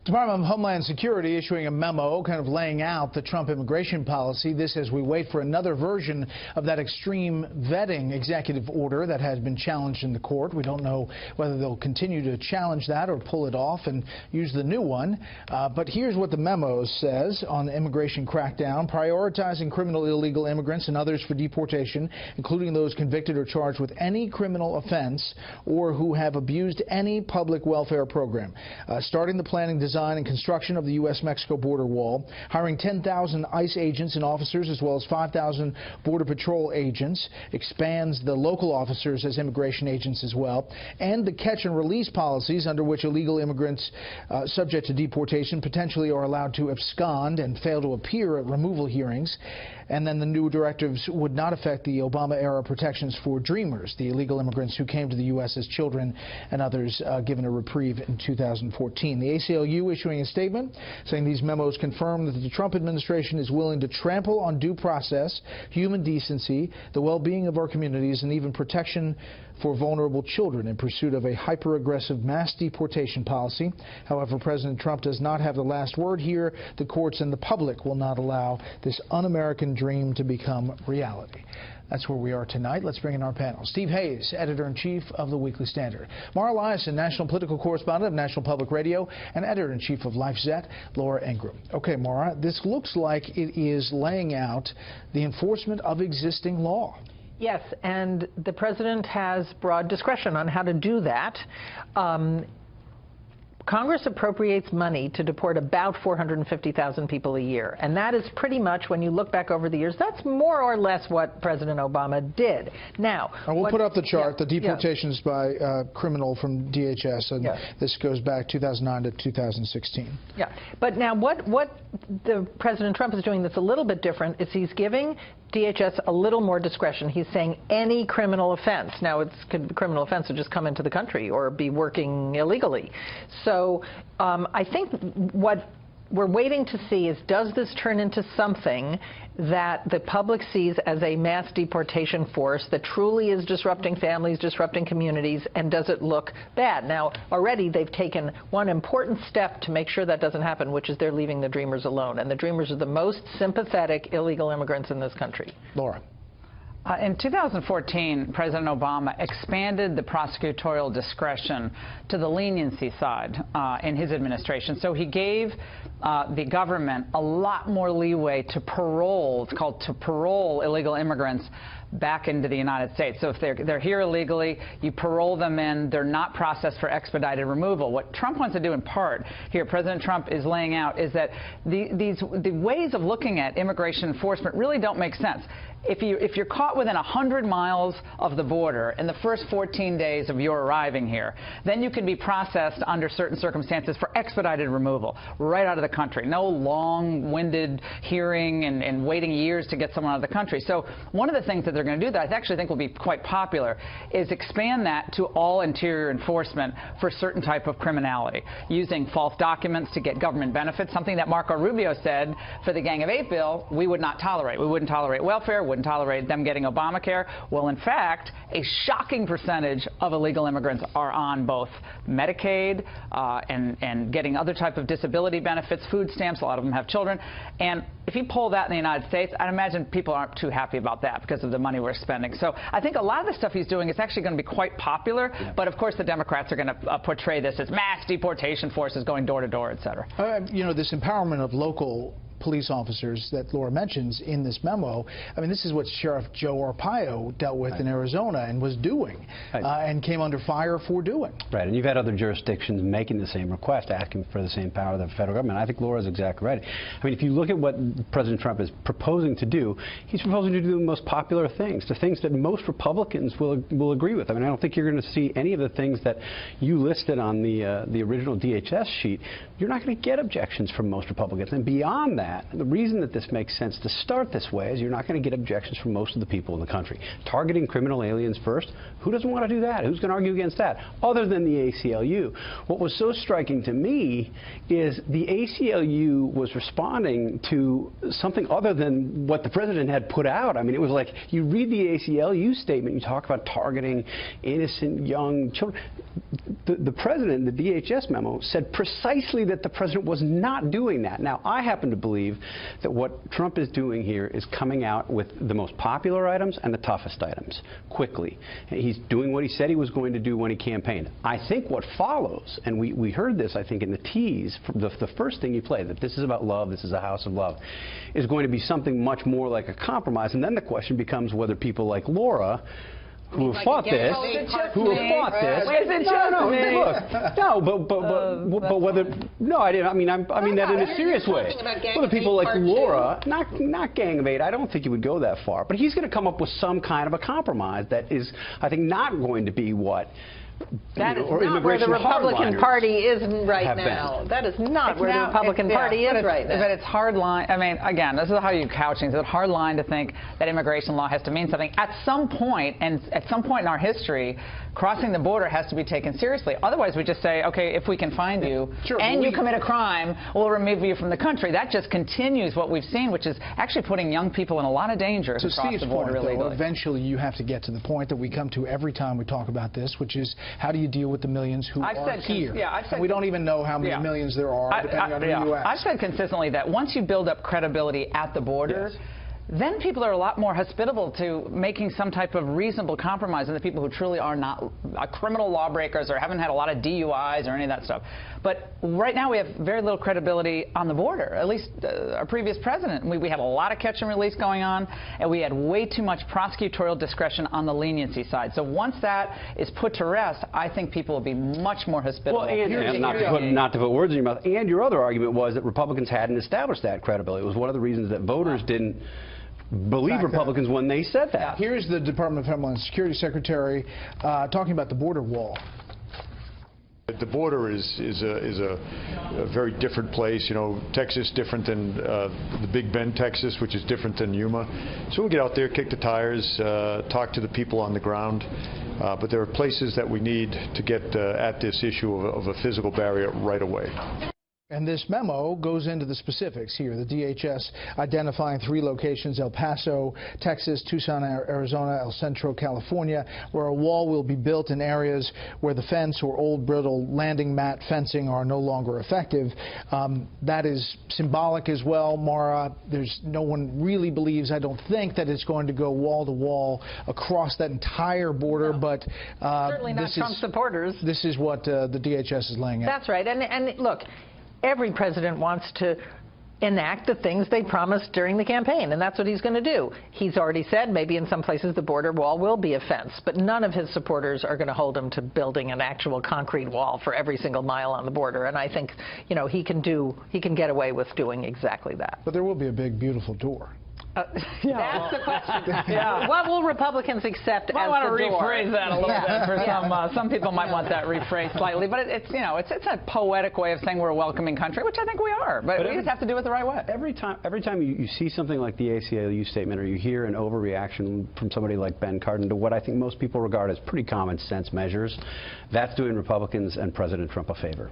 Department of Homeland Security issuing a memo kind of laying out the Trump immigration policy. This as we wait for another version of that extreme vetting executive order that has been challenged in the court. We don't know whether they'll continue to challenge that or pull it off and use the new one. But here's what the memo says on the immigration crackdown: prioritizing criminal illegal immigrants and others for deportation, including those convicted or charged with any criminal offense or who have abused any public welfare program. Starting the planning, design, and construction of the U.S.-Mexico border wall, hiring 10,000 ICE agents and officers as well as 5,000 Border Patrol agents, expands the local officers as immigration agents as well, and the catch and release policies under which illegal immigrants subject to deportation potentially are allowed to abscond and fail to appear at removal hearings. And then the new directives would not affect the Obama-era protections for Dreamers, the illegal immigrants who came to the U.S. as children and others given a reprieve in 2014. The ACLU issuing a statement saying these memos confirm that the Trump administration is willing to trample on due process, human decency, the well-being of our communities, and even protection for vulnerable children in pursuit of a hyper-aggressive mass deportation policy. However, President Trump does not have the last word here. The courts and the public will not allow this un-American dream to become reality. That's where we are tonight. Let's bring in our panel. Steve Hayes, editor-in-chief of the Weekly Standard. Mara Liasson, national political correspondent of National Public Radio and editor-in-chief of LifeZette. Laura Ingram. Okay, Mara, this looks like it is laying out the enforcement of existing law. Yes, and the president has broad discretion on how to do that. Congress appropriates money to deport about 450,000 people a year. And that is pretty much, when you look back over the years, that's more or less what President Obama did. Now, we'll put up the chart, the deportations by criminal from DHS, and this goes back 2009 to 2016. Yeah, but now what the President Trump is doing that's a little bit different is he's giving DHS a little more discretion. He's saying any criminal offense. Now, criminal offense would just come into the country or be working illegally. So I think what we're waiting to see is, does this turn into something that the public sees as a mass deportation force that truly is disrupting families, disrupting communities, and does it look bad? Now, already they've taken one important step to make sure that doesn't happen, which is they're leaving the Dreamers alone. And the Dreamers are the most sympathetic illegal immigrants in this country. Laura. In 2014, President Obama expanded the prosecutorial discretion to the leniency side in his administration. So he gave the government a lot more leeway to parole. It's called to parole illegal immigrants back into the United States. So if they're here illegally, you parole them in. They're not processed for expedited removal. What Trump wants to do in part here, President Trump is laying out, is that the ways of looking at immigration enforcement really don't make sense. If you're caught within 100 miles of the border in the first 14 days of your arriving here, then you can be processed under certain circumstances for expedited removal right out of the country. No long-winded hearing and waiting years to get someone out of the country. So one of the things that they're going to do that I actually think will be quite popular is expand that to all interior enforcement for certain type of criminality, using false documents to get government benefits, something that Marco Rubio said for the Gang of Eight bill we would not tolerate. We wouldn't tolerate welfare, wouldn't tolerate them getting Obamacare. Well, in fact, a shocking percentage of illegal immigrants are on both Medicaid and getting other type of disability benefits, food stamps. A lot of them have children. And if you pull that in the United States, I'd imagine people aren't too happy about that because of the money we're spending. So I think a lot of the stuff he's doing is actually going to be quite popular. Yeah. But of course, the Democrats are going to portray this as mass deportation forces going door to door, et cetera. You know, this empowerment of local police officers that Laura mentions in this memo, I mean, this is what Sheriff Joe Arpaio dealt with in Arizona and was doing and came under fire for doing. Right, and you've had other jurisdictions making the same request, asking for the same power of the federal government. I think Laura's exactly right. I mean, if you look at what President Trump is proposing to do, he's proposing to do the most popular things, the things that most Republicans will agree with. I mean, I don't think you're going to see any of the things that you listed on the original DHS sheet. You're not going to get objections from most Republicans. And beyond that, the reason that this makes sense to start this way is you're not going to get objections from most of the people in the country. Targeting criminal aliens first, who doesn't want to do that? Who's going to argue against that? Other than the ACLU. What was so striking to me is the ACLU was responding to something other than what the president had put out. I mean, it was like, you read the ACLU statement, you talk about targeting innocent young children. the president, the DHS memo, said precisely that the president was not doing that. Now, I happen to believe that what Trump is doing here is coming out with the most popular items and the toughest items quickly. He's doing what he said he was going to do when he campaigned. I think what follows, and we heard this, I think, in the tease, the first thing you play, that this is about love, this is a house of love, is going to be something much more like a compromise. And then the question becomes whether people like Laura, who have fought this, but whether, no, I didn't. I mean that in a serious way. Whether people like Laura, not Gang of Eight, I don't think he would go that far, but he's going to come up with some kind of a compromise that is, I think, not going to be what. That is not where the Republican Party is right now. That is not where the Republican Party is right now. But it's hard line. I mean, again, this is how you couch things. It's a hard line to think that immigration law has to mean something. At some point, and at some point in our history, crossing the border has to be taken seriously. Otherwise, we just say, okay, if we can find you and you commit a crime, we'll remove you from the country. That just continues what we've seen, which is actually putting young people in a lot of danger to cross the border illegally. Eventually, you have to get to the point that we come to every time we talk about this, which is how do you deal with the millions who are here? And we don't even know how many millions there are, depending on who you ask. I've said consistently that once you build up credibility at the border, then people are a lot more hospitable to making some type of reasonable compromise than the people who truly are not criminal lawbreakers or haven't had a lot of DUIs or any of that stuff. But right now we have very little credibility on the border, at least our previous president. We had a lot of catch and release going on, and we had way too much prosecutorial discretion on the leniency side. So once that is put to rest, I think people will be much more hospitable. Well, and not to put words in your mouth, and your other argument was that Republicans hadn't established that credibility. It was one of the reasons that voters didn't believe Republicans when they said that. Here's the Department of Homeland Security Secretary talking about the border wall. The border is a very different place. You know, Texas different than the Big Bend, Texas, which is different than Yuma. So we'll get out there, kick the tires, talk to the people on the ground. But there are places that we need to get at this issue of a physical barrier right away. And this memo goes into the specifics here. The DHS identifying 3 locations: El Paso, Texas; Tucson, Arizona; El Centro, California, where a wall will be built in areas where the fence or old brittle landing mat fencing are no longer effective. That is symbolic as well, Mara. No one really believes, I don't think, that it's going to go wall to wall across that entire border, but certainly not Trump supporters. This is what the DHS is laying out. That's right. And look, every president wants to enact the things they promised during the campaign, and that's what he's going to do. He's already said maybe in some places the border wall will be a fence, but none of his supporters are going to hold him to building an actual concrete wall for every single mile on the border. And I think, you know, he can get away with doing exactly that. But there will be a big, beautiful door. That's the question. What will Republicans accept as the door? I want to rephrase that a little bit for some people might want that rephrased slightly, but it's a poetic way of saying we're a welcoming country, which I think we are, but we just have to do it the right way. Every time you see something like the ACLU statement, or you hear an overreaction from somebody like Ben Cardin to what I think most people regard as pretty common sense measures, that's doing Republicans and President Trump a favor.